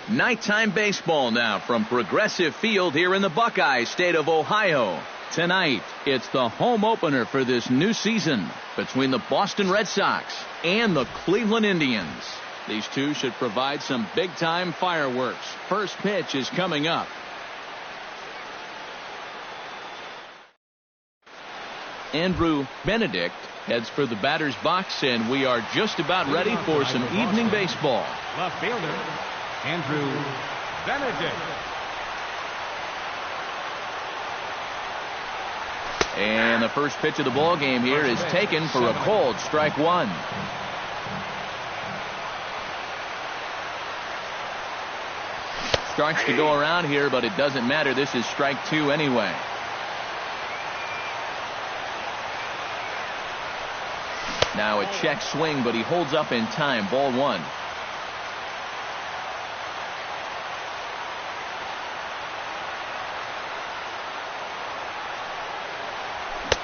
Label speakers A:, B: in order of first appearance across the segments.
A: Nighttime baseball now from Progressive Field here in the Buckeye State of Ohio. Tonight, it's the home opener for this new season between the Boston Red Sox and the Cleveland Indians. These two should provide some big-time fireworks. First pitch is coming up. Andrew Benedict heads for the batter's box, and we are just about ready for some evening baseball.
B: Left fielder, Andrew Benedict.
A: And the first pitch of the ball game here is taken for a called strike one. Starts to go around here, but it doesn't matter. This is strike two anyway. Now a check swing, but he holds up in time. Ball one.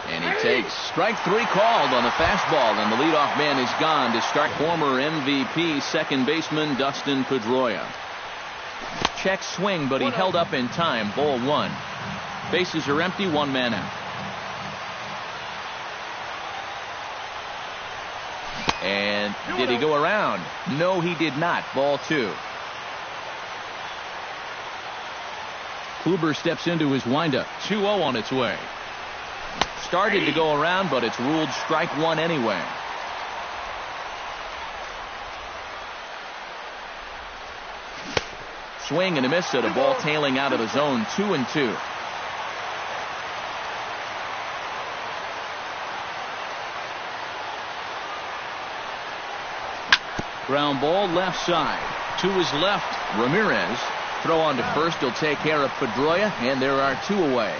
A: And he takes strike three called on the fastball, and the leadoff man is gone to start former MVP second baseman Dustin Pedroia. Check swing, but he held up in time. Ball one. Bases are empty, one man out. And did he go around? No, he did not. Ball two. Kluber steps into his windup. 2-0 on its way. Started to go around, but it's ruled strike one anyway. Swing and a miss at a ball tailing out of the zone. 2-2. Ground ball left side. To his left, Ramirez. Throw on to first. He'll take care of Pedroia, and there are two away.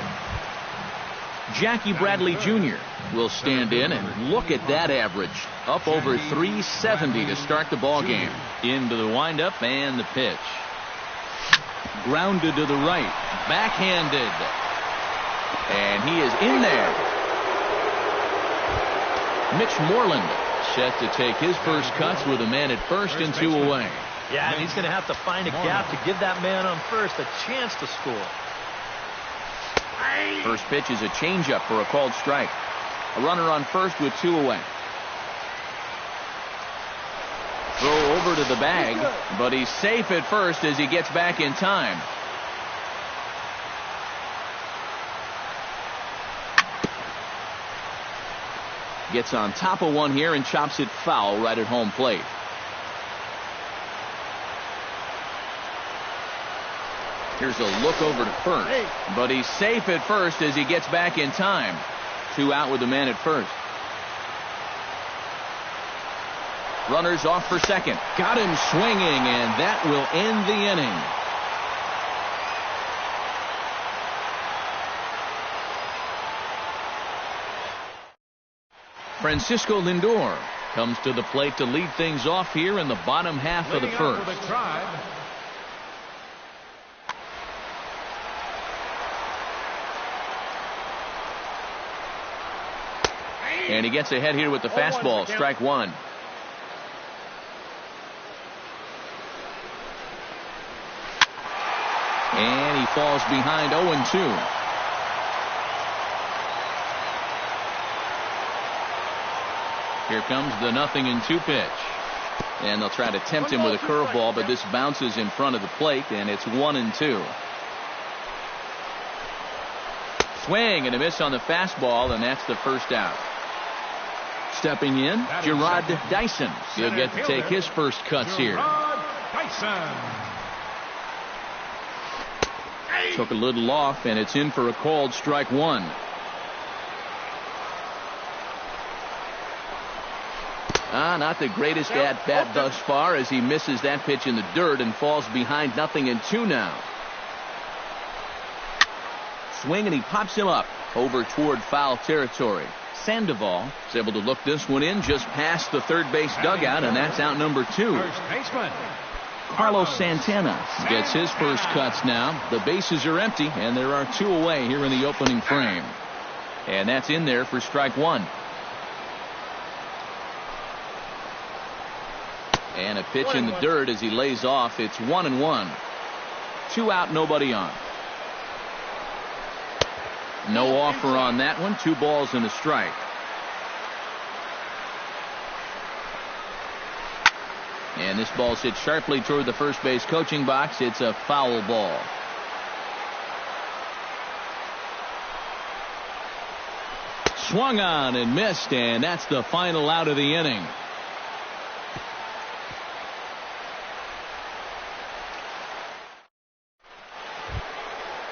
A: Jackie Bradley Jr. will stand in, and look at that average. Up over 370 to start the ball game. Into the windup and the pitch. Grounded to the right. Backhanded. And he is in there. Mitch Moreland set to take his first cuts with a man at first and two away.
C: Yeah, and he's going to have to find a gap to give that man on first a chance to score.
A: First pitch is a changeup for a called strike. A runner on first with two away. Throw over to the bag, but he's safe at first as he gets back in time. Gets on top of one here and chops it foul right at home plate. Here's a look over to first, but he's safe at first as he gets back in time. Two out with the man at first. Runners off for second. Got him swinging, and that will end the inning. Francisco Lindor comes to the plate to lead things off here in the bottom half of the first. And he gets ahead here with the fastball. Strike one. And he falls behind 0-2. Here comes the 0-2 pitch. And they'll try to tempt him with a curveball, but this bounces in front of the plate, and it's 1-2. Swing and a miss on the fastball, and that's the first out. Stepping in, Gerard Dyson. He'll get to take his first cuts here. Took a little off, and it's in for a called strike one. Not the greatest at bat thus far as he misses that pitch in the dirt and falls behind 0-2 now. Swing and he pops him up over toward foul territory. Sandoval is able to look this one in just past the third base dugout, and that's out number two. Carlos Santana gets his first cuts now. The bases are empty, and there are two away here in the opening frame. And that's in there for strike one. And a pitch in the dirt as he lays off. It's 1-1. 2 out, nobody on. No offer on that one. 2 balls and a strike. And this ball's hit sharply toward the first base coaching box. It's a foul ball. Swung on and missed, and that's the final out of the inning.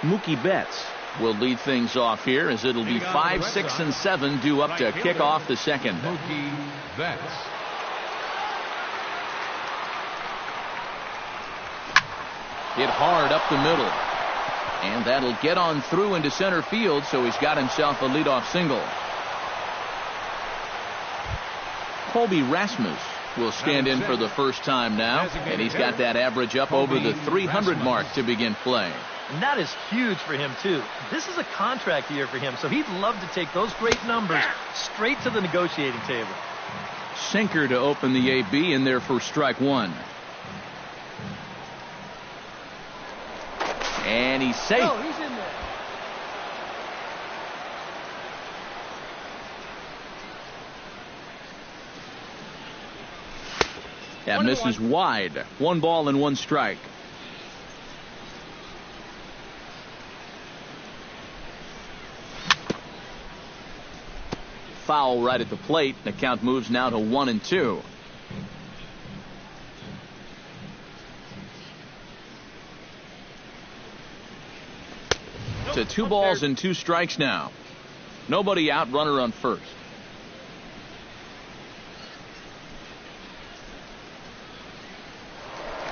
A: Mookie Betts will lead things off here as it'll be 5, 6, and 7 due up to kick off the second.
B: Mookie Betts.
A: Hit hard up the middle. And that'll get on through into center field, so he's got himself a leadoff single. Colby Rasmus will stand in for the first time now, and he's got that average up over the 300 mark to begin play.
C: And that is huge for him, too. This is a contract year for him, so he'd love to take those great numbers straight to the negotiating table.
A: Sinker to open the AB in there for strike 1. And he's safe.
D: Oh, he's in there.
A: That misses wide. 1 ball and 1 strike. Foul right at the plate. The count moves now to 1-2. To 2 balls and 2 strikes now. Nobody out, runner on first.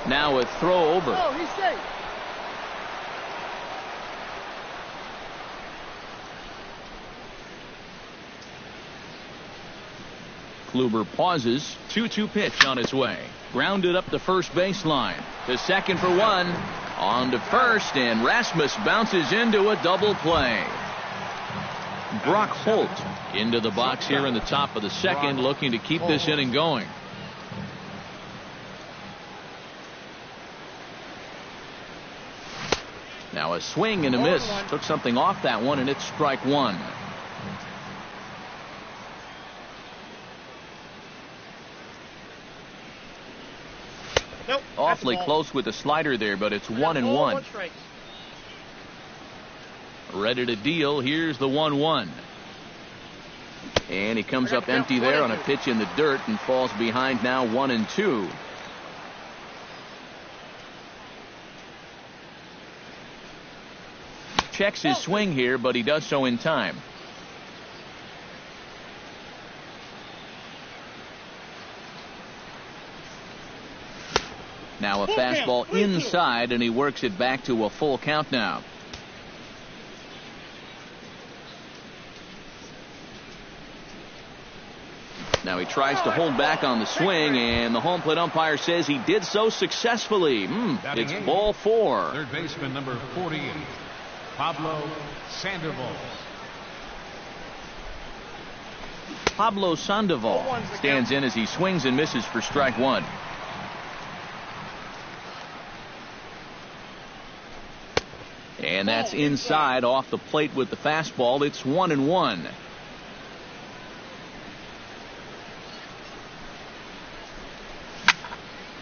A: Now a throw over.
D: Oh, he's safe.
A: Kluber pauses. 2-2 pitch on its way. Grounded up the first baseline. To second for 1. On to first, and Rasmus bounces into a double play. Brock Holt into the box here in the top of the second, looking to keep this inning going. Now a swing and a miss. Took something off that one, and it's strike 1.
D: Nope,
A: awfully close with the slider there, but it's 1-1. Ready to deal. Here's the 1-1. And he comes up empty there on a pitch in the dirt and falls behind now 1-2. Checks his swing here, but he does so in time. Now a fastball inside, and he works it back to a full count now. Now he tries to hold back on the swing, and the home plate umpire says he did so successfully. It's ball 4.
B: Third baseman number 48, Pablo Sandoval.
A: Pablo Sandoval stands in as he swings and misses for strike 1. And that's inside off the plate with the fastball. It's 1-1.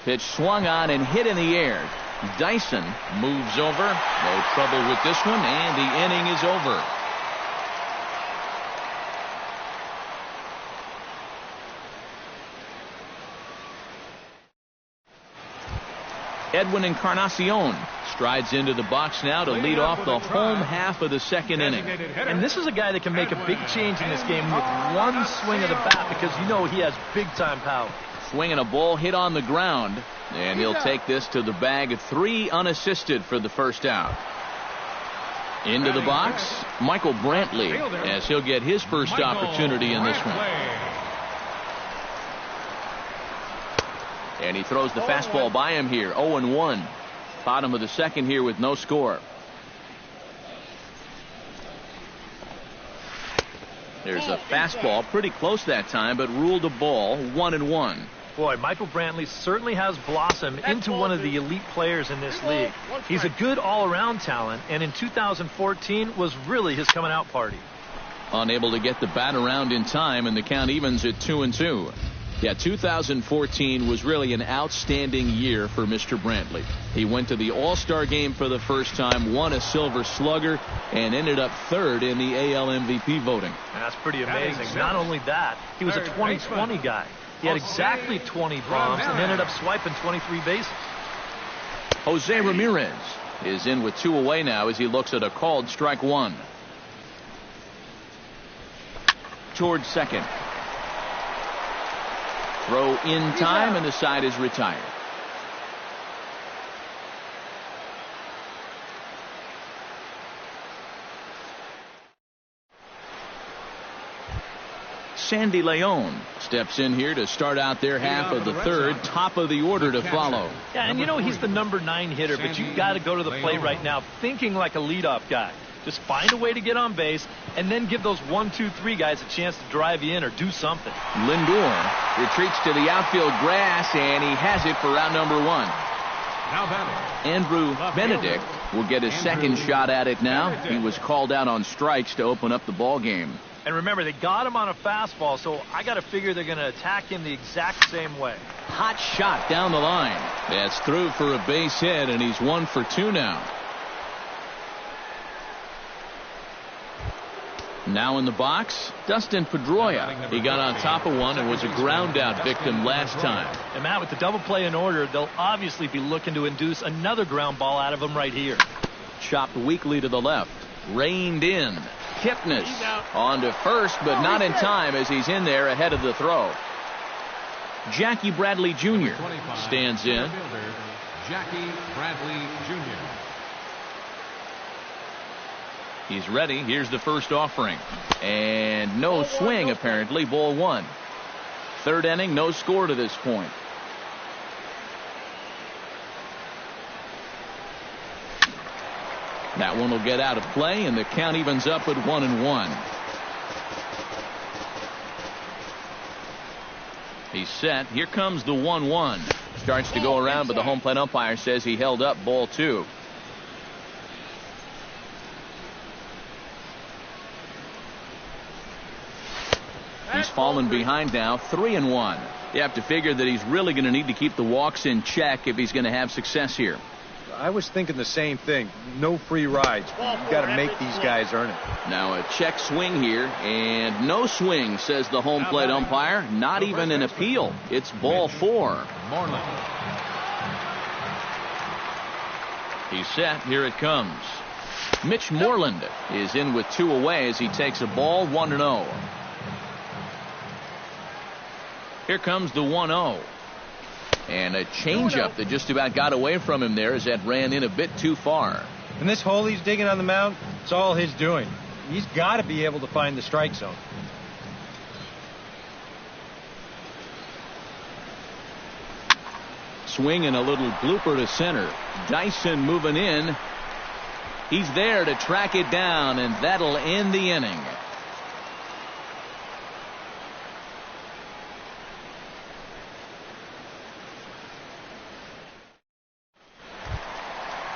A: Pitch swung on and hit in the air. Dyson moves over. No trouble with this one, and the inning is over. Edwin Encarnacion strides into the box now to lead off the home half of the second inning.
C: And this is a guy that can make a big change in this game with one swing of the bat, because you know he has big-time power.
A: Swinging a ball hit on the ground, and he'll take this to the bag. 3 unassisted for the first out. Into the box, Michael Brantley, as he'll get his first opportunity in this one. And he throws the fastball by him here. 0-1. Bottom of the second here with no score. There's a fastball pretty close that time, but ruled a ball. 1-1.
C: Boy, Michael Brantley certainly has blossomed into one of the elite players in this league. He's a good all-around talent, and in 2014 was really his coming-out party.
A: Unable to get the bat around in time, and the count evens at 2-2. Yeah, 2014 was really an outstanding year for Mr. Brantley. He went to the All-Star game for the first time, won a Silver Slugger, and ended up third in the AL MVP voting.
C: That's pretty amazing. Not only that, he was a 20-20 guy. He had exactly 20 bombs and ended up swiping 23 bases.
A: Jose Ramirez is in with 2 away now as he looks at a called strike 1. Towards second. Throw in time, and the side is retired. Sandy Leon steps in here to start out their half of the third. Top of the order to follow.
C: Yeah, and you know he's the number 9 hitter, but you've got to go to the plate right now thinking like a leadoff guy. Just find a way to get on base and then give those 1, 2, 3 guys a chance to drive you in or do something.
A: Lindor retreats to the outfield grass, and he has it for round number 1.
B: Now batting,
A: Andrew Benedict will get his second shot at it now. He was called out on strikes to open up the ball game.
C: And remember, they got him on a fastball, so I got to figure they're going to attack him the exact same way.
A: Hot shot down the line. That's through for a base hit, and he's 1 for 2 now. Now in the box, Dustin Pedroia. He got on top of one and was a ground out victim last time.
C: And Matt, with the double play in order, they'll obviously be looking to induce another ground ball out of him right here.
A: Chopped weakly to the left. Reined in. Kipnis on to first, but not in time as he's in there ahead of the throw. Jackie Bradley Jr. stands in.
B: Jackie Bradley Jr.
A: He's ready. Here's the first offering. And no swing, apparently. Ball 1. Third inning, no score to this point. That one will get out of play, and the count evens up at 1-1. He's set. Here comes the 1-1. Starts to go around, but the home plate umpire says he held up ball 2. He's fallen behind now, 3-1. You have to figure that he's really going to need to keep the walks in check if he's going to have success here.
E: I was thinking the same thing. No free rides. You've got to make these guys earn it.
A: Now a check swing here, and no swing, says the home plate umpire. Not even an appeal. It's ball 4.
B: Moreland.
A: He's set. Here it comes. Mitch Moreland is in with 2 away as he takes a ball, 1-0. Here comes the 1-0. And a changeup that just about got away from him there as that ran in a bit too far.
E: And this hole he's digging on the mound, it's all his doing. He's got to be able to find the strike zone.
A: Swing and a little blooper to center. Dyson moving in. He's there to track it down, and that'll end the inning.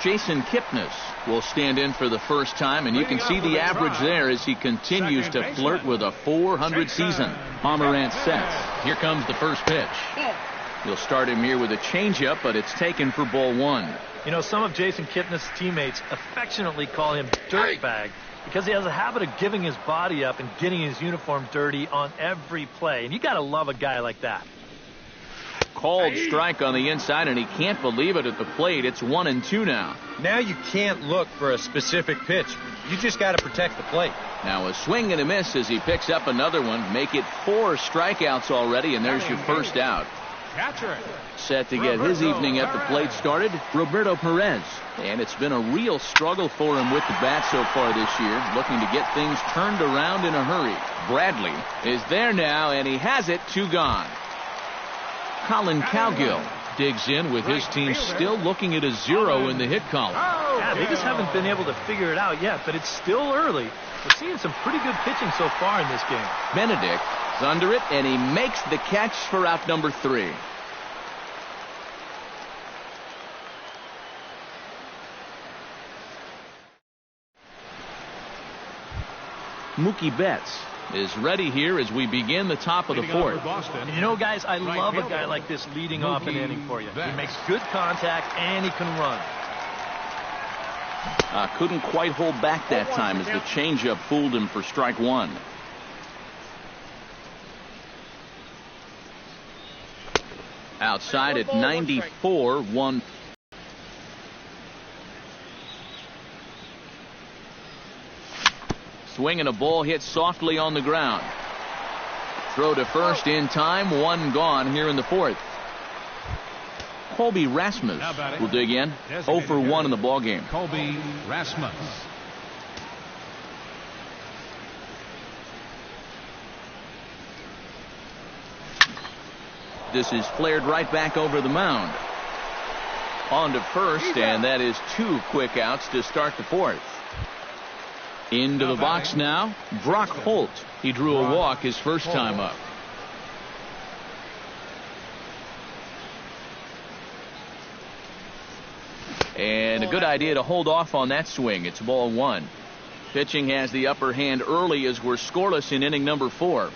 A: Jason Kipnis will stand in for the first time, and you can see the average there as he continues to flirt with a .400 season. Pomerantz sets. Here comes the first pitch. You'll start him here with a changeup, but it's taken for ball 1.
C: You know, some of Jason Kipnis' teammates affectionately call him Dirtbag because he has a habit of giving his body up and getting his uniform dirty on every play. And you got to love a guy like that.
A: Called strike on the inside, and he can't believe it at the plate. It's 1-2 now.
E: Now you can't look for a specific pitch. You just got to protect the plate.
A: Now a swing and a miss as he picks up another one. Make it 4 strikeouts already, and there's your first out.
B: Catcher.
A: Set to get his evening at the plate started, Roberto Perez. And it's been a real struggle for him with the bat so far this year, looking to get things turned around in a hurry. Bradley is there now, and he has it, 2 gone. Colin Cowgill digs in with his team still looking at a 0 in the hit column.
C: Yeah, they just haven't been able to figure it out yet, but it's still early. We're seeing some pretty good pitching so far in this game.
A: Benedict is under it, and he makes the catch for out number 3. Mookie Betts is ready here as we begin the top of the 4th.
C: And you know, guys, I love a guy like this leading off an inning for you. He makes good contact, and he can run.
A: Couldn't quite hold back that time as the changeup fooled him for strike 1. Outside at 94, 1. Swing and a ball hit softly on the ground. Throw to first in time. 1 gone here in the 4th. Colby Rasmus will dig in. 0 for 1 in the ball game.
B: Colby Rasmus.
A: This is flared right back over the mound. On to first, and that is 2 quick outs to start the 4th. Into the box now, Brock Holt. He drew a walk his first time up. And a good idea to hold off on that swing. It's ball 1. Pitching has the upper hand early as we're scoreless in inning number 4.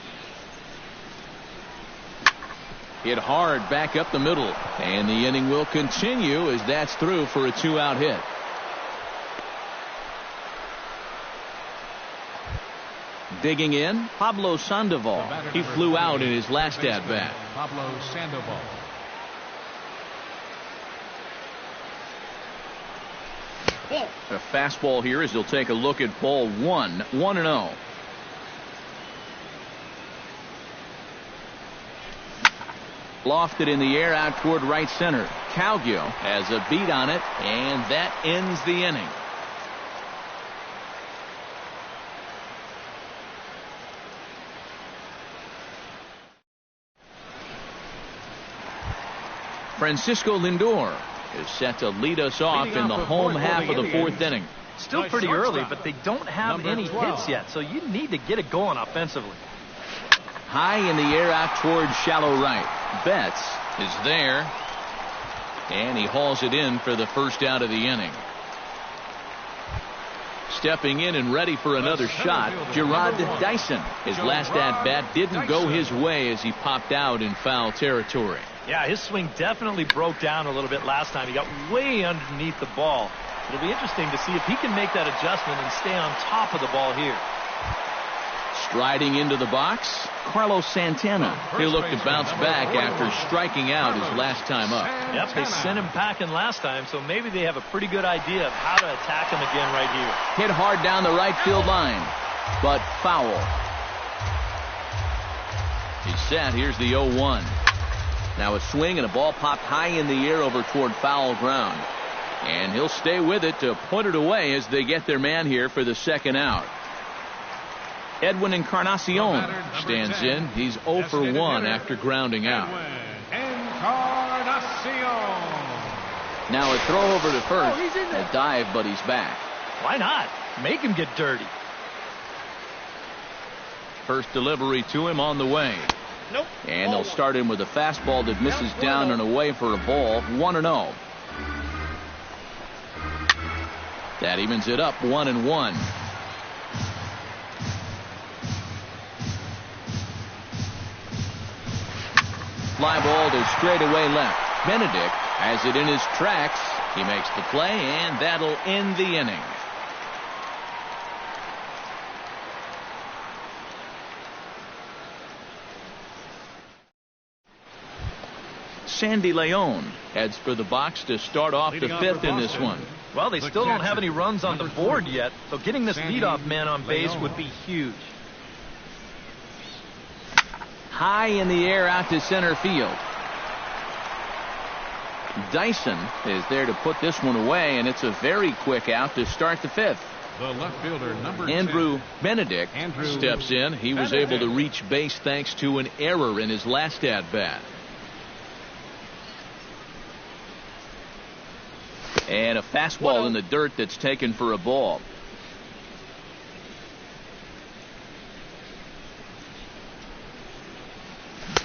A: Hit hard back up the middle, and the inning will continue as that's through for a 2-out hit. Digging in, Pablo Sandoval. He flew out in his last at-bat.
B: Pablo Sandoval.
A: A fastball here as he'll take a look at ball 1. 1-0. Lofted in the air out toward right center. Calgio has a beat on it, and that ends the inning. Francisco Lindor is set to lead us off in the home half of the 4th inning.
C: Still pretty early, but they don't have any hits yet, so you need to get it going offensively.
A: High in the air out toward shallow right. Betts is there, and he hauls it in for the first out of the inning. Stepping in and ready for another shot, Gerard Dyson. His last at-bat didn't go his way as he popped out in foul territory.
C: Yeah, his swing definitely broke down a little bit last time. He got way underneath the ball. It'll be interesting to see if he can make that adjustment and stay on top of the ball here.
A: Striding into the box, Carlos Santana. He'll look to bounce back after striking out his last time up.
C: Yep, they sent him packing last time, so maybe they have a pretty good idea of how to attack him again right here.
A: Hit hard down the right field line, but foul. He's set. Here's the 0-1. Now a swing and a ball popped high in the air over toward foul ground. And he'll stay with it to put it away as they get their man here for the second out. Edwin Encarnacion stands in. He's 0 for 1 after grounding out. Now a throw over to first. A dive, but he's back.
C: Why not? Make him get dirty.
A: First delivery to him on the way.
D: Nope.
A: And they'll start him with a fastball that misses down and away for a ball. 1-0. That evens it up 1-1. Fly ball to straightaway left. Benedict has it in his tracks. He makes the play, and that'll end the inning. Sandy Leon heads for the box to start off the 5th in this one.
C: Well, they still don't have any runs on the board yet, so getting this leadoff man on base would be huge.
A: High in the air out to center field. Dyson is there to put this one away, and it's a very quick out to start the 5th.
B: The left fielder, number
A: Andrew
B: 2.
A: Benedict steps in. He was able to reach base thanks to an error in his last at-bat. And a fastball in the dirt that's taken for a ball.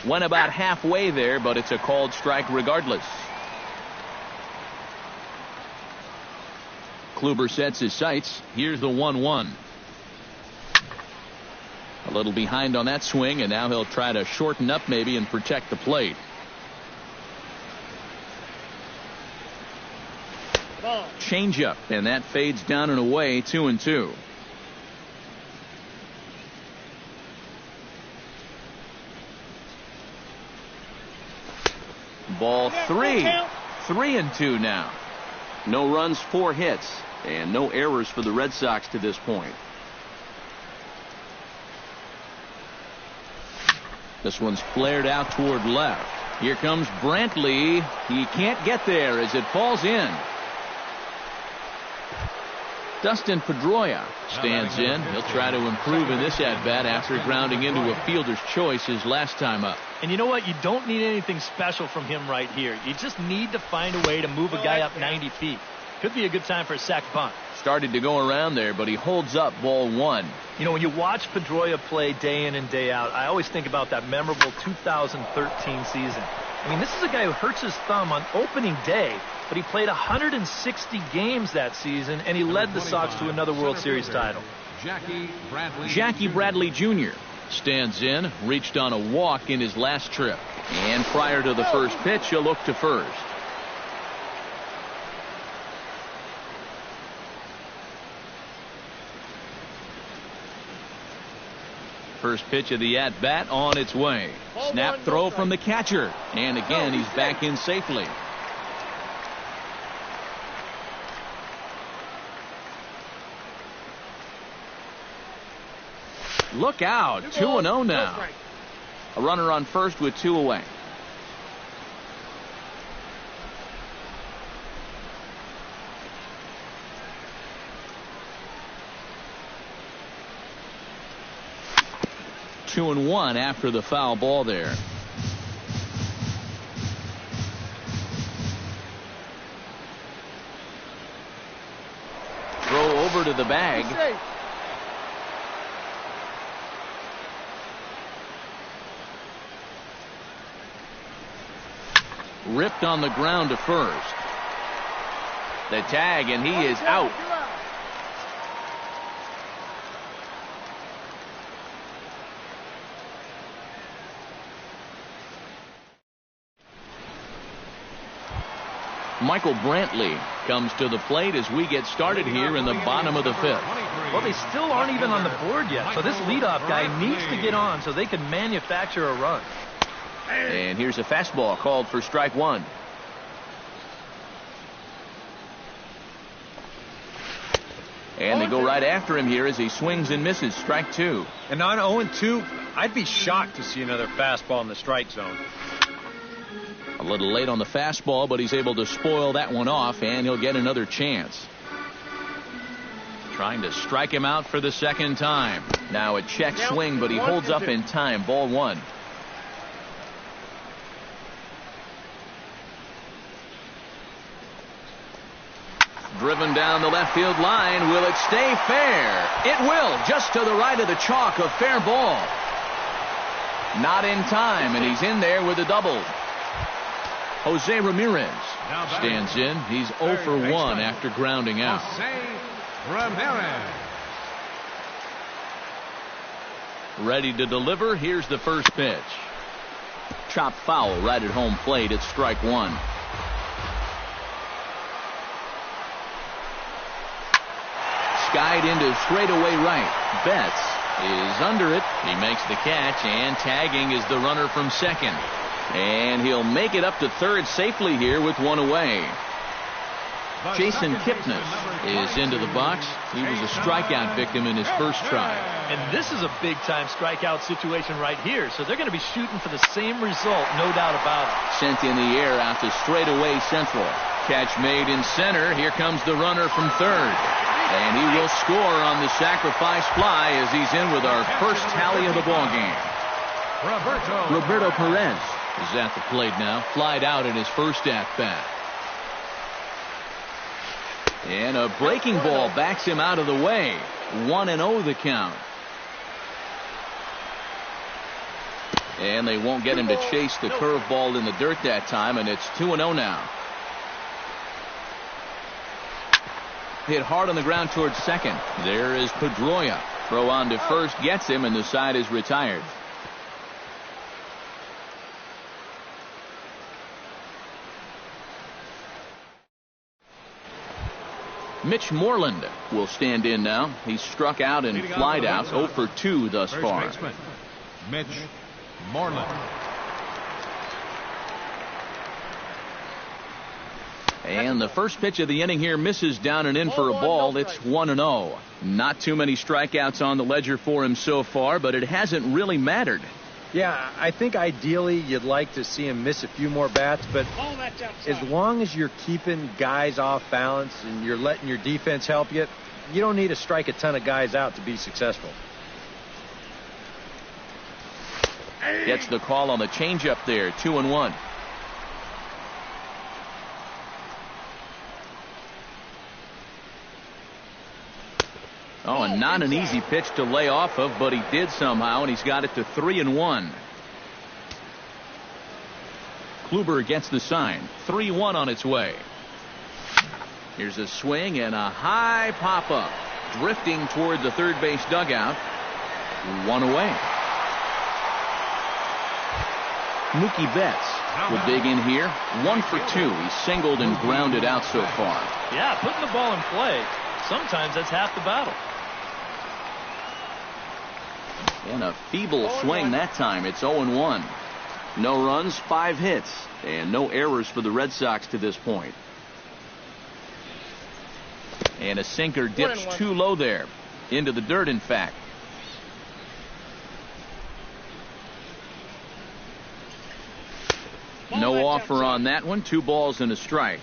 A: Went about halfway there, but it's a called strike regardless. Kluber sets his sights. Here's the 1-1. A little behind on that swing, and now he'll try to shorten up maybe and protect the plate. Changeup, and that fades down and away. 2-2. Ball 3. 3-2 now. No runs, 4 hits, and no errors for the Red Sox to this point. This one's flared out toward left. Here comes Brantley. He can't get there as it falls in. Dustin Pedroia stands in. He'll try to improve in this at-bat after grounding into a fielder's choice his last time up.
C: And you know what? You don't need anything special from him right here. You just need to find a way to move a guy up 90 feet. Could be a good time for a sac bunt.
A: Started to go around there, but he holds up ball 1.
C: You know, when you watch Pedroia play day in and day out, I always think about that memorable 2013 season. I mean, this is a guy who hurts his thumb on opening day, but he played 160 games that season, and he led the Sox to another World Series title.
A: Jackie Bradley Jr. stands in, reached on a walk in his last trip. And prior to the first pitch, he'll look to first. First pitch of the at-bat on its way. Snap throw from the catcher. And again, he's back in safely. Look out. 2-0 now. A runner on first with 2 away. Two and 1 after the foul ball there. Throw over to the bag. Ripped on the ground to first. The tag, and he is out. Michael Brantley comes to the plate as we get started here in the bottom of the 5th.
C: Well, they still aren't even on the board yet, so this leadoff guy needs to get on so they can manufacture a run.
A: And here's a fastball called for strike 1. And they go right after him here as he swings and misses. Strike 2.
E: And on 0-2, I'd be shocked to see another fastball in the strike zone.
A: A little late on the fastball, but he's able to spoil that one off, and he'll get another chance. Trying to strike him out for the second time. Now a check swing, but he holds up in time. Ball 1. Driven down the left field line. Will it stay fair? It will, just to the right of the chalk. A fair ball. Not in time, and he's in there with a double. Jose Ramirez stands in. He's 0 for 1 after grounding out. Ready to deliver. Here's the first pitch. Chopped foul right at home plate. It's strike 1. Skied into straightaway right. Betts is under it. He makes the catch, and tagging is the runner from second. And he'll make it up to third safely here with 1 away. Jason Kipnis is into the box. He was a strikeout victim in his first try.
C: And this is a big-time strikeout situation right here, so they're going to be shooting for the same result, no doubt about it.
A: Sent in the air out to straightaway central. Catch made in center. Here comes the runner from third. And he will score on the sacrifice fly as he's in with our first tally of the ballgame. Roberto Perez is at the plate now. Flied out in his first at-bat. And a breaking ball backs him out of the way. 1-0 the count. And they won't get him to chase the curveball in the dirt that time, and it's 2-0 now. Hit hard on the ground towards second. There is Pedroia. Throw on to first gets him, and the side is retired. Mitch Moreland will stand in now. He's struck out and flied out 0 for 2 thus far.
B: Mitch Moreland.
A: And the first pitch of the inning here misses down and in for a ball. It's 1-0. Not too many strikeouts on the ledger for him so far, but it hasn't really mattered.
E: Yeah, I think ideally you'd like to see him miss a few more bats, but as long as you're keeping guys off balance and you're letting your defense help you, you don't need to strike a ton of guys out to be successful.
A: Gets the call on the changeup there. 2-1. Oh, and not an easy pitch to lay off of, but he did somehow, and he's got it to 3-1. Kluber gets the sign. 3-1 on its way. Here's a swing and a high pop-up. Drifting toward the third base dugout. 1 away. Mookie Betts will dig in here. 1 for 2. He's singled and grounded out so far.
C: Yeah, putting the ball in play, sometimes that's half the battle.
A: And a feeble swing that time. It's 0-1. No runs, 5 hits, and no errors for the Red Sox to this point. And a sinker dips too low there. Into the dirt, in fact. No offer on that one. 2 balls and a strike.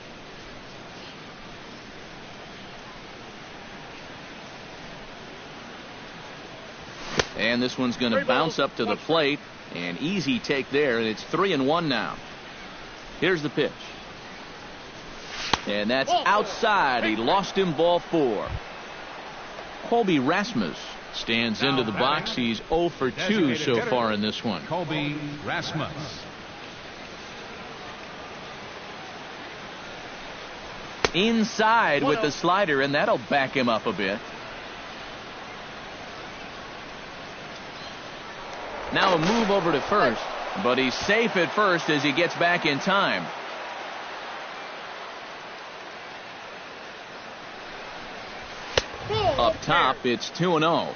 A: And this one's going to bounce up to the plate. An easy take there, and it's 3-1 now. Here's the pitch. And that's outside. He lost him, ball 4. Colby Rasmus stands into the box. He's 0 for 2 so far in this one.
B: Colby Rasmus.
A: Inside with the slider, and that'll back him up a bit. Now a move over to first, but he's safe at first as he gets back in time. Up top, it's 2-0.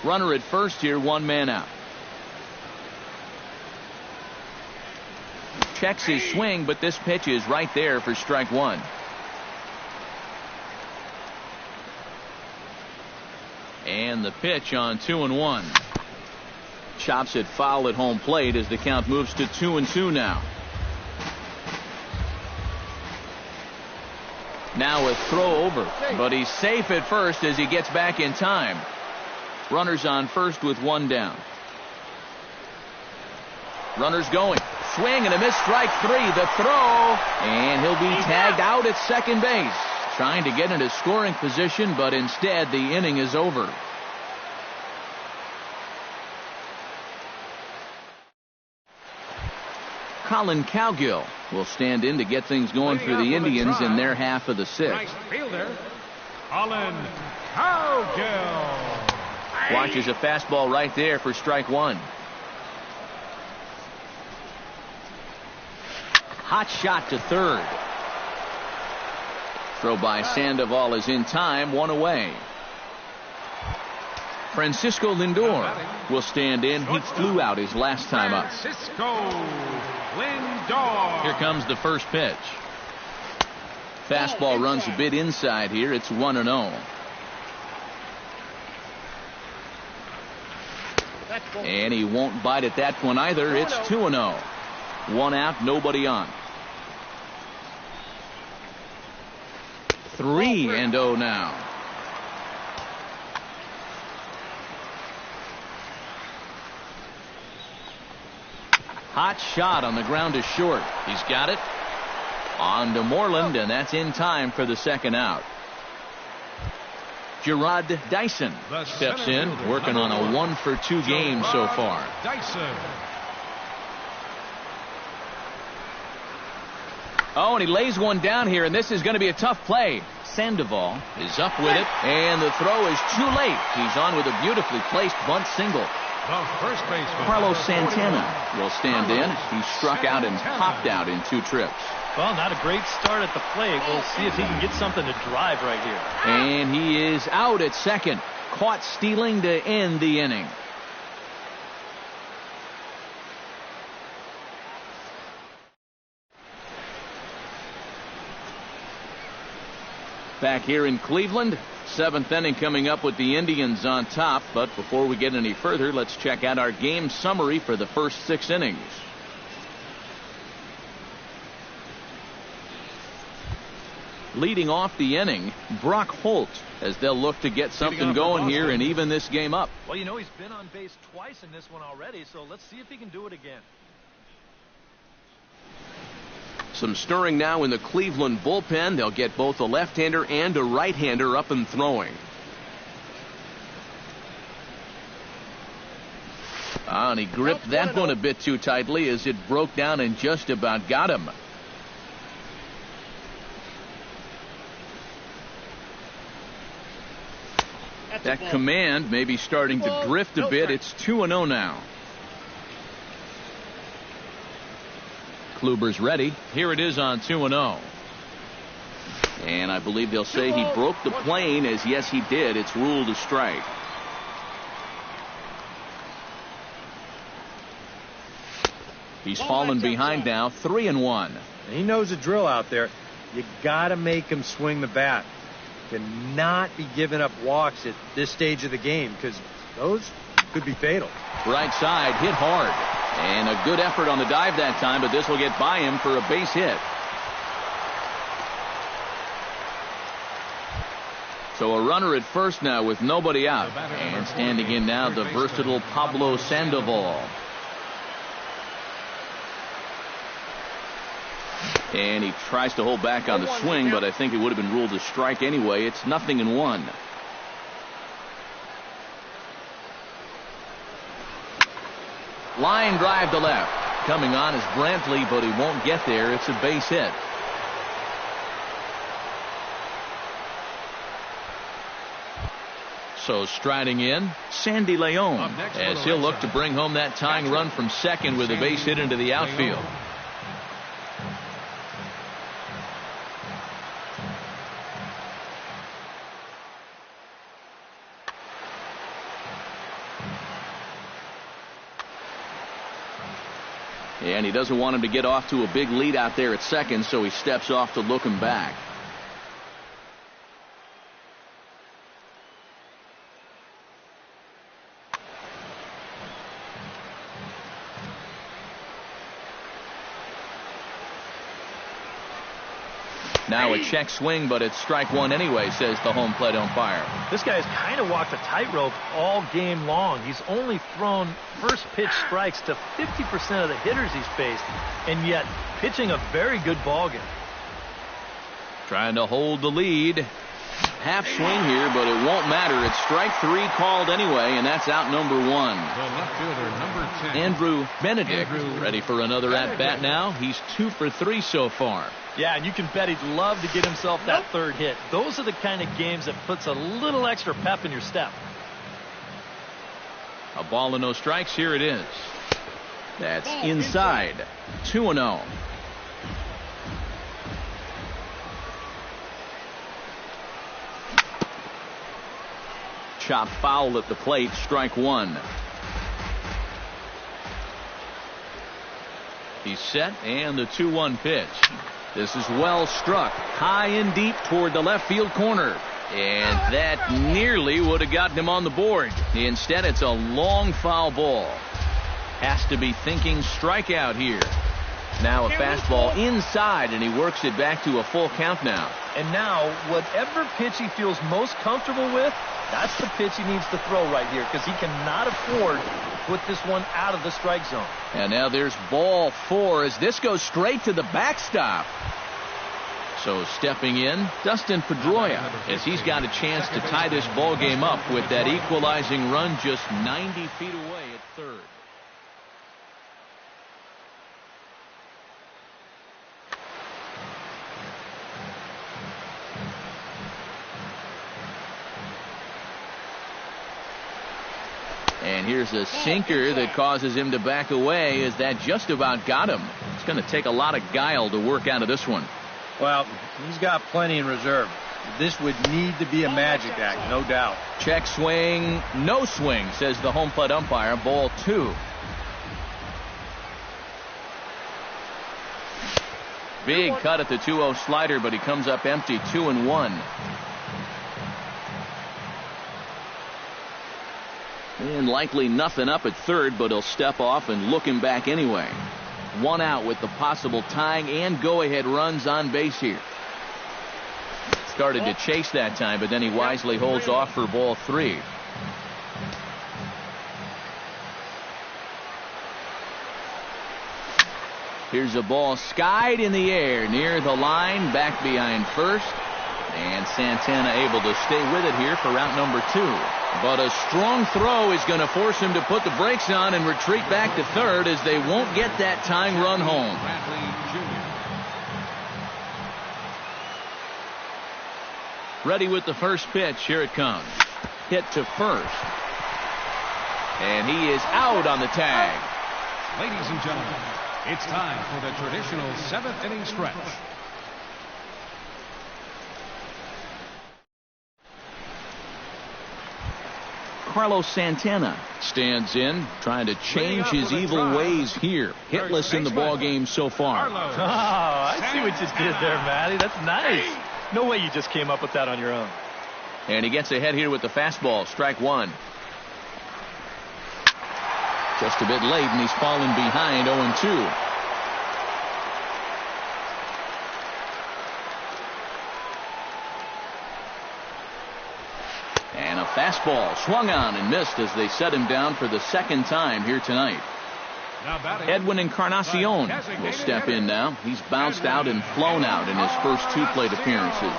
A: Runner at first here, 1 man out. Checks his swing, but this pitch is right there for strike 1. And the pitch on 2-1. Chops it foul at home plate as the count moves to 2-2 now. Now a throw over, but he's safe at first as he gets back in time. Runners on first with 1 down. Runners going. Swing and a miss, strike 3. The throw, and he'll be tagged out at second base. Trying to get into scoring position, but instead the inning is over. Colin Cowgill will stand in to get things going for the Indians in their half of the 6th.
B: Nice fielder, Colin Cowgill.
A: Watches a fastball right there for strike 1. Hot shot to third. Throw by Sandoval is in time, 1 away. Francisco Lindor will stand in. He flew out his last time up.
B: Francisco Lindor.
A: Here comes the first pitch. Fastball runs a bit inside here. It's 1-0. And he won't bite at that one either. It's 2-0. 1 out, nobody on. 3-0 now. Hot shot on the ground to short. He's got it. On to Moreland, and that's in time for the 2nd out. Gerard Dyson steps in, working on a 1-for-2 game so far.
B: Dyson.
A: Oh, and he lays one down here, and this is going to be a tough play. Sandoval is up with it, and the throw is too late. He's on with a beautifully placed bunt single.
B: The first baseman,
A: Carlos Santana will stand in. He struck out and popped out in 2 trips.
C: Well, not a great start at the plate. We'll see if he can get something to drive right here.
A: And he is out at second. Caught stealing to end the inning. Back here in Cleveland, 7th inning coming up with the Indians on top. But before we get any further, let's check out our game summary for the first 6 innings. Leading off the inning, Brock Holt, as they'll look to get something going here and even this game up.
C: Well, you know, he's been on base twice in this one already, so let's see if he can do it again.
A: Some stirring now in the Cleveland bullpen. They'll get both a left-hander and a right-hander up and throwing. And he gripped that one a bit too tightly as it broke down and just about got him. That command may be starting to drift a bit. It's 2-0 now. Kluber's ready. Here it is on 2-0. And I believe they'll say he broke the plane, as yes he did. It's ruled a strike. He's fallen behind now, 3-1.
E: He knows the drill out there. You got to make him swing the bat. Cannot be giving up walks at this stage of the game, because those could be fatal.
A: Right side, hit hard. And a good effort on the dive that time, but this will get by him for a base hit. So a runner at first now with nobody out. And standing in now, the versatile Pablo Sandoval. And he tries to hold back on the swing, but I think it would have been ruled a strike anyway. It's 0-1. Line drive to left. Coming on is Brantley, but he won't get there. It's a base hit. So striding in, Sandy Leon, as he'll look to bring home that tying run from second with a base hit into the outfield. And he doesn't want him to get off to a big lead out there at second, so he steps off to look him back. Now a check swing, but it's strike one anyway, says the home plate umpire.
C: This guy's kind of walked a tightrope all game long. He's only thrown first pitch strikes to 50% of the hitters he's faced, and yet pitching a very good ball game.
A: Trying to hold the lead. Half swing here, but it won't matter. It's strike 3 called anyway, and that's out number 1.
B: The left fielder, number 10.
A: Andrew Benedict ready for another at-bat now. He's 2 for 3 so far.
C: Yeah, and you can bet he'd love to get himself that third hit. Those are the kind of games that puts a little extra pep in your step.
A: A ball and no strikes. Here it is. That's inside. 2-0. Chop foul at the plate. Strike 1. He's set, and the 2-1 pitch. This is well struck, high and deep toward the left field corner. And that nearly would have gotten him on the board. Instead, it's a long foul ball. Has to be thinking strikeout here. Now a fastball inside, and he works it back to a full count now.
C: And now, whatever pitch he feels most comfortable with, that's the pitch he needs to throw right here, because he cannot afford to put this one out of the strike zone.
A: And now there's ball 4 as this goes straight to the backstop. So stepping in, Dustin Pedroia, as he's got a chance to tie this ball game up with that equalizing run just 90 feet away at third. And here's a sinker that causes him to back away, as that just about got him. It's going to take a lot of guile to work out of this one.
E: Well, he's got plenty in reserve. This would need to be a magic act, no doubt.
A: Check swing, no swing, says the home plate umpire. Ball 2. Big cut at the 2-0 slider, but he comes up empty. 2-1. And likely nothing up at third, but he'll step off and look him back anyway. 1 out with the possible tying and go-ahead runs on base here. Started to chase that time, but then he wisely holds off for ball 3. Here's a ball skied in the air near the line, back behind first. And Santana able to stay with it here for route number 2. But a strong throw is going to force him to put the brakes on and retreat back to third, as they won't get that tying run home. Ready with the first pitch. Here it comes. Hit to first. And he is out on the tag.
B: Ladies and gentlemen, it's time for the traditional 7th inning stretch.
A: Carlos Santana stands in, trying to change his evil ways here. Hitless in the ball game so far.
C: Oh, I see what you did there, Matty. That's nice. No way you just came up with that on your own.
A: And he gets ahead here with the fastball. Strike 1. Just a bit late, and he's fallen behind. 0-2. And a fastball swung on and missed as they set him down for the second time here tonight. Edwin Encarnacion will step in now. He's bounced out and flown out in his first 2 plate appearances.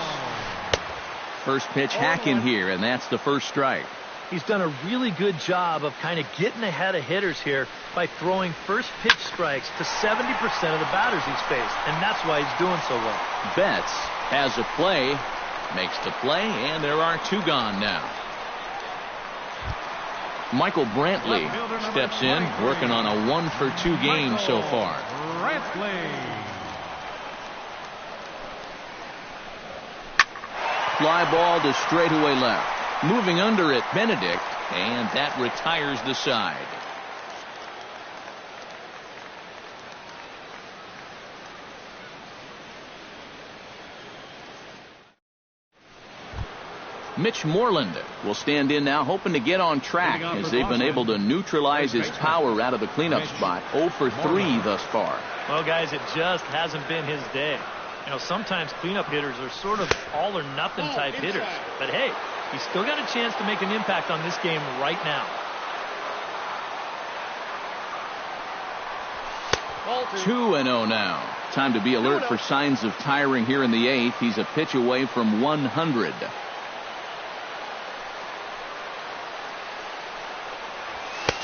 A: First pitch hack in here, and that's the first strike.
C: He's done a really good job of kind of getting ahead of hitters here by throwing first pitch strikes to 70% of the batters he's faced, and that's why he's doing so well.
A: Betts has a play, makes the play, and there are 2 gone now. Michael Brantley steps in, working on a 1-for-2 game so far. Fly ball to straightaway left. Moving under it, Benedict, and that retires the side. Mitch Moreland will stand in now, hoping to get on track, as they've been able to neutralize his power out of the cleanup spot. 0 for 3 thus far.
C: Well, guys, it just hasn't been his day. You know, sometimes cleanup hitters are sort of all or nothing type hitters. But hey, he's still got a chance to make an impact on this game right now.
A: 2-0 now. Time to be alert for signs of tiring here in the 8th. He's a pitch away from 100.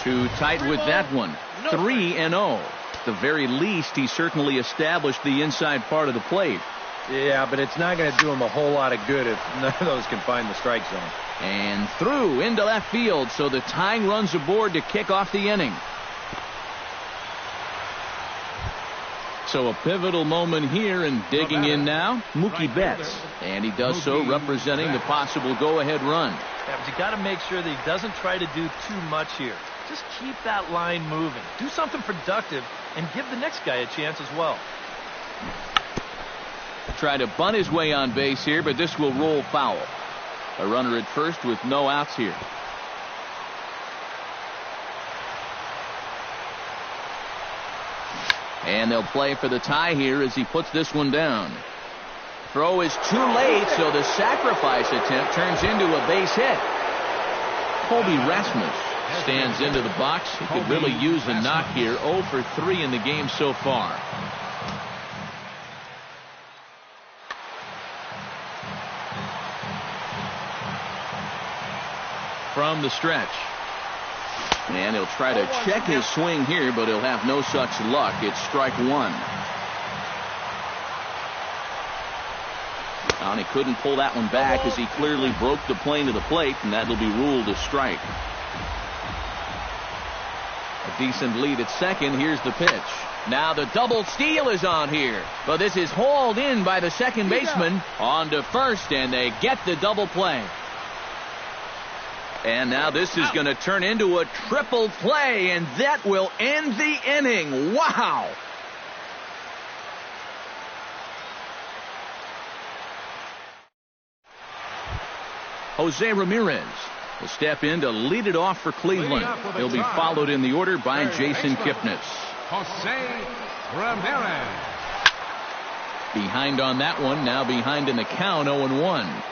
A: Too tight with that one. 3-0. At the very least, he certainly established the inside part of the plate.
E: Yeah, but it's not going to do him a whole lot of good if none of those can find the strike zone.
A: And through into left field, so the tying runs aboard to kick off the inning. So a pivotal moment here, and digging in now, Mookie Betts. And he does so representing the possible go-ahead run.
C: Yeah, but you got to make sure that he doesn't try to do too much here. Just keep that line moving. Do something productive and give the next guy a chance as well.
A: Try to bunt his way on base here, but this will roll foul. A runner at first with no outs here. And they'll play for the tie here as he puts this one down. Throw is too late, so the sacrifice attempt turns into a base hit. Colby Rasmus stands into the box. He could really use a knock here. 0 for 3 in the game so far. from the stretch. And he'll try to check his swing here, but he'll have no such luck. It's strike one. And he couldn't pull that one back as he clearly broke the plane to the plate, and that'll be ruled a strike. A decent lead at second. Here's the pitch. Now the double steal is on here, but this is hauled in by the second baseman on to first, and they get the double play. And now this is going to turn into a triple play, and that will end the inning. Wow! Jose Ramirez will step in to lead it off for Cleveland. He'll be followed in the order by Jason Kipnis.
B: Jose Ramirez.
A: Behind on that one, now behind in the count, 0-1.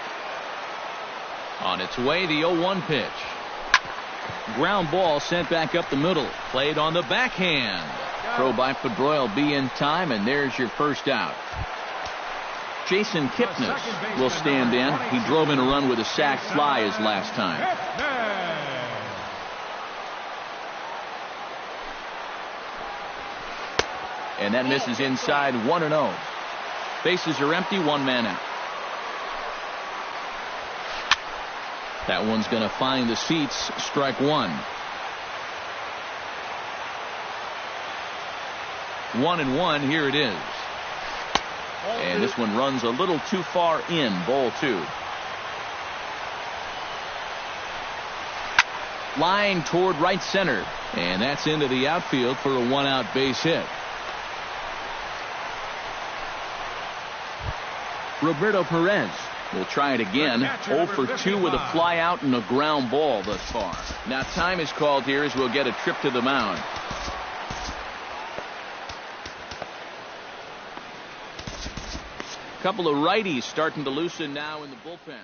A: On its way, the 0-1 pitch. Ground ball sent back up the middle. Played on the backhand. Throw by Pedroia will be in time, and there's your first out. Jason Kipnis will stand in. He drove in a run with a sac fly his last time. And that misses inside, 1-0. Bases are empty, one man out. That one's going to find the seats, strike one. 1-1, here it is. And this one runs a little too far in, ball two. Line toward right center, and that's into the outfield for a one-out base hit. Roberto Perez will try it again. 0 for 2 with a fly out and a ground ball thus far. Now time is called here as we'll get a trip to the mound. A couple of righties starting to loosen now in the bullpen.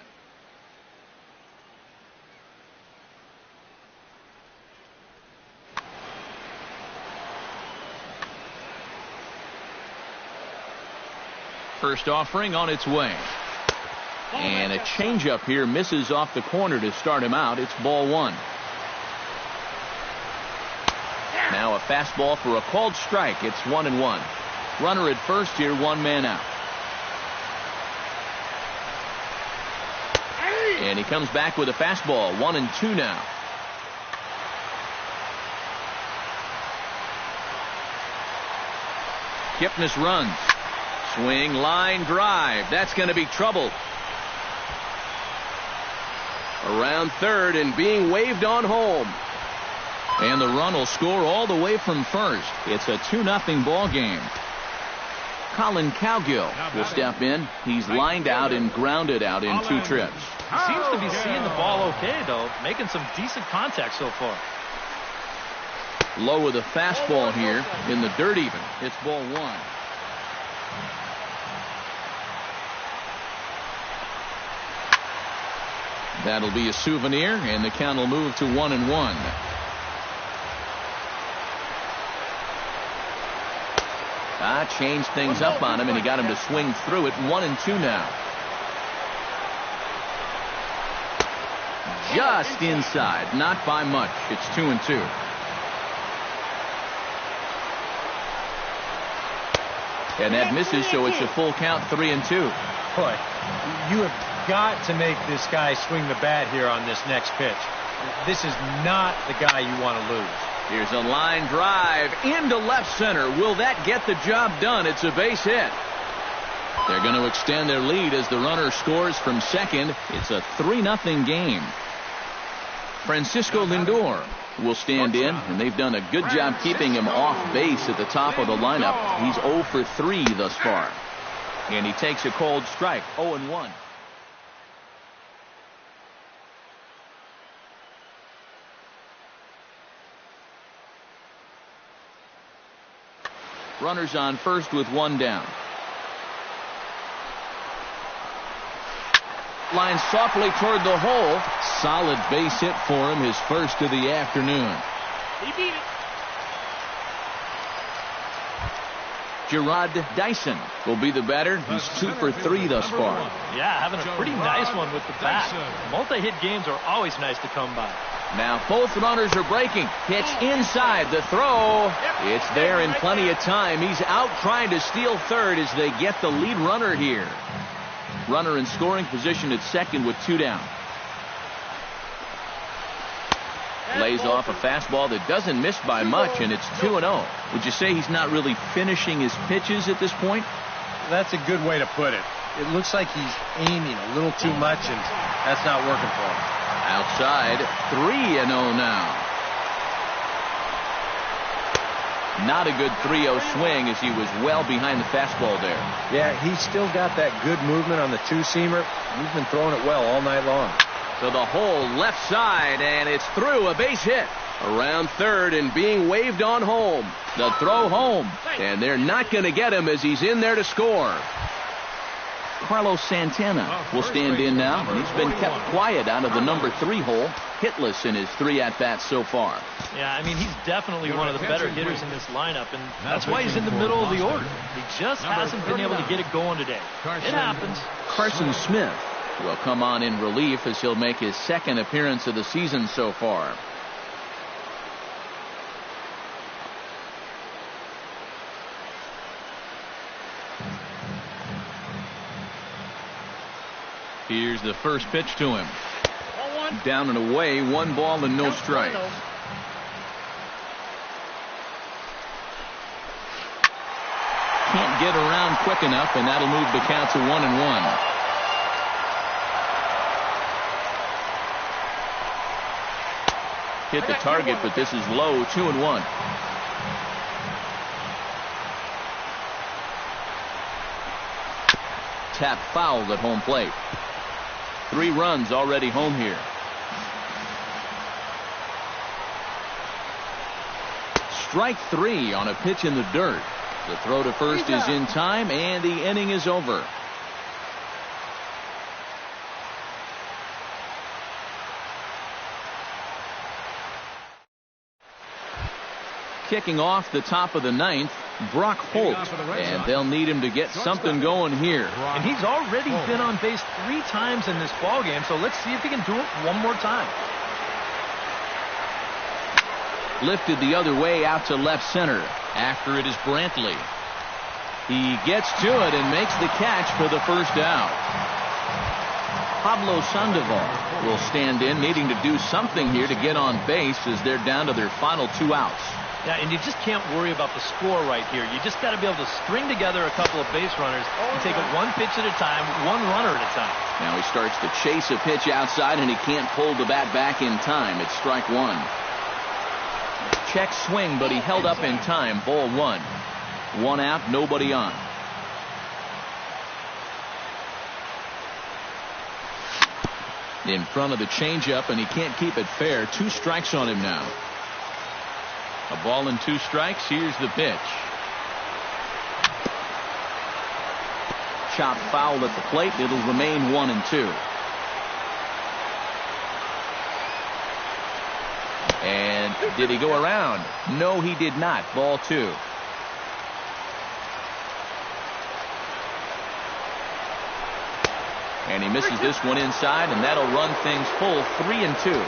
A: First offering on its way. And a changeup here misses off the corner to start him out. It's ball one. Now a fastball for a called strike. It's 1-1. Runner at first here, one man out. And he comes back with a fastball. 1-2 now. Kipnis runs. Swing, line drive. That's going to be trouble. Around third and being waved on home. And the run will score all the way from first. It's a 2-0 ball game. Colin Cowgill will step in. He's lined out and grounded out in 2 trips.
C: He seems to be seeing the ball okay, though. Making some decent contact so far.
A: Low with a fastball here in the dirt even. It's ball one. That'll be a souvenir, and the count will move to 1-1. Changed things up on him, and he got him to swing through it. 1-2 now. Just inside, not by much. It's 2-2. And that misses, so it's a full count, 3-2.
E: Boy, you have got to make this guy swing the bat here on this next pitch. This is not the guy you want to lose.
A: Here's a line drive into left center. Will that get the job done? It's a base hit. They're going to extend their lead as the runner scores from second. It's a 3-0 game. Francisco Lindor will stand in, and they've done a good job keeping him off base at the top of the lineup. He's 0 for 3 thus far. And he takes a cold strike, 0-1. Runners on first with one down. Line softly toward the hole. Solid base hit for him, his first of the afternoon.
D: He beat it.
A: Gerard Dyson will be the batter. He's 2 for 3 thus far.
C: Yeah, having a pretty nice one with the bat. Multi-hit games are always nice to come by.
A: Now both runners are breaking. Pitch inside. The throw. It's there in plenty of time. He's out trying to steal third as they get the lead runner here. Runner in scoring position at second with 2 down. Lays off a fastball that doesn't miss by much, and it's 2-0. Would you say he's not really finishing his pitches at this point?
E: That's a good way to put it. It looks like he's aiming a little too much, and that's not working for him.
A: Outside, 3-0 now. Not a good 3-0 swing as he was well behind the fastball there.
E: Yeah, he's still got that good movement on the two-seamer. He's been throwing it well all night long.
A: To the hole left side, and it's through, a base hit. Around third and being waved on home. The throw home, and they're not going to get him as he's in there to score. Carlos Santana will stand in now, and he's been kept quiet out of the number 3 hole, hitless in his 3 at-bats so far.
C: Yeah, I mean, he's definitely one of the better hitters in this lineup, and that's why he's in the middle of the order. He just hasn't been able to get it going today. It happens.
A: Carson Smith will come on in relief as he'll make his 2nd appearance of the season so far. Here's the first pitch to him. Down and away, 1 ball and no strikes. Can't get around quick enough, and that'll move the count to 1-1. Hit the target, but this is low, 2-1. Tap fouled at home plate. 3 runs already home here. Strike 3 on a pitch in the dirt. The throw to first is in time, and the inning is over. Kicking off the top of the 9th, Brock Holt, and they'll need him to get something going here.
C: And he's already been on base 3 times in this ballgame, so let's see if he can do it one more time.
A: Lifted the other way out to left center. After it is Brantley. He gets to it and makes the catch for the first out. Pablo Sandoval will stand in, needing to do something here to get on base as they're down to their final 2 outs.
C: Yeah, and you just can't worry about the score right here. You just got to be able to string together a couple of base runners and take it 1 pitch at a time, 1 runner at a time. Now
A: he starts to chase a pitch outside, and he can't pull the bat back in time. It's strike 1. Check swing, but he held up in time. Ball 1. 1 out, nobody on. In front of the changeup, and he can't keep it fair. 2 strikes on him now. A ball and 2 strikes. Here's the pitch. Chop foul at the plate. It'll remain 1-2. And did he go around? No, he did not. Ball 2. And he misses this one inside, and that'll run things full 3-2.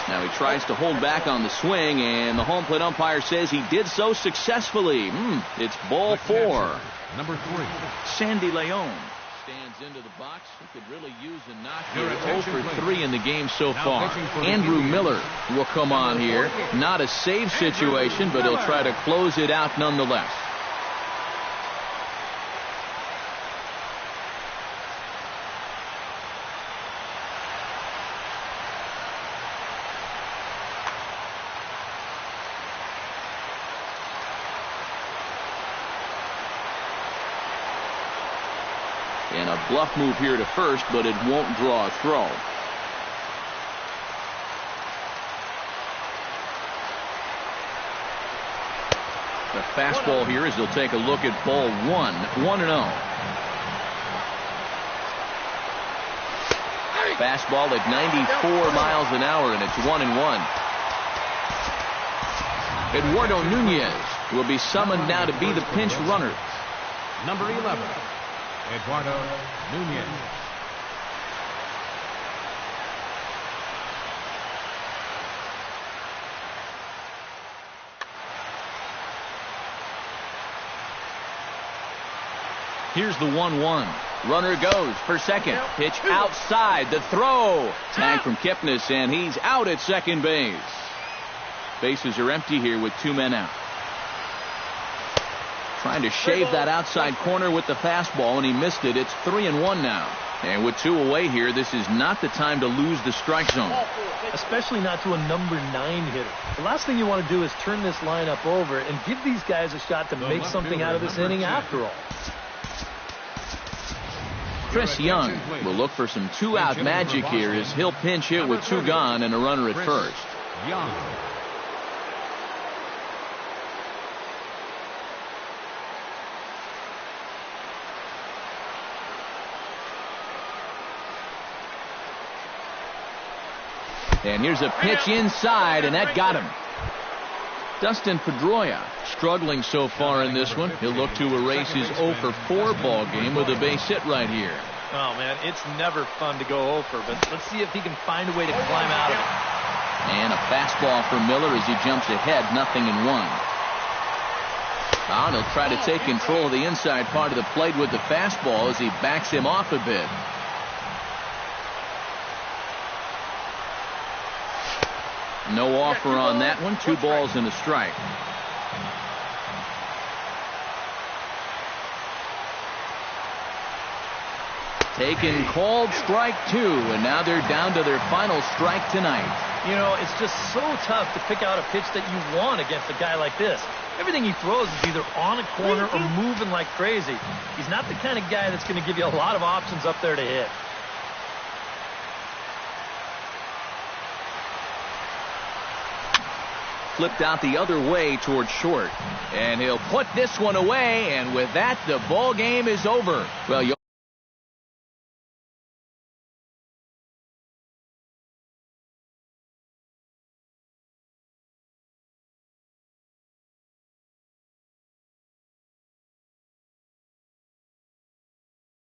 A: Now he tries to hold back on the swing, and the home plate umpire says he did so successfully. It's ball 4.
B: Number 3.
A: Sandy Leon stands into the box. He could really use a knock here. 0 for 3 in the game so far. Andrew Miller will come on here. Not a save situation, but he'll try to close it out nonetheless. And a bluff move here to first, but it won't draw a throw. The fastball here as he'll take a look at ball 1. 1-0. Fastball at 94 miles an hour, and it's 1-1. Eduardo Nunez will be summoned now to be the pinch runner.
B: Number 11, Eduardo Nunez.
A: Here's the 1-1. Runner goes for second. Pitch outside. The throw. Tag from Kipnis, and he's out at second base. Bases are empty here with 2 men out. Trying to shave that outside corner with the fastball, and he missed it. It's 3-1 now. And with 2 away here, this is not the time to lose the strike zone.
C: Especially not to a number 9 hitter. The last thing you want to do is turn this lineup over and give these guys a shot to make something out of this inning after all.
A: Chris Young will look for some 2-out magic here as he'll pinch hit with 2 gone and a runner at first.
B: Young.
A: And here's a pitch inside, and that got him. Dustin Pedroia struggling so far in this one. He'll look to erase his 0 for 4 ball game with a base hit right here.
C: Oh, man, it's never fun to go 0 for, but let's see if he can find a way to climb out of it.
A: And a fastball for Miller as he jumps ahead, 0-1. And he'll try to take control of the inside part of the plate with the fastball as he backs him off a bit. No offer on that one. 2 balls and a strike. Taken, called strike 2, and now they're down to their final strike tonight.
C: You know, it's just so tough to pick out a pitch that you want against a guy like this. Everything he throws is either on a corner or moving like crazy. He's not the kind of guy that's going to give you a lot of options up there to hit.
A: Flipped out the other way towards short. And he'll put this one away, and with that, the ball game is over. Well,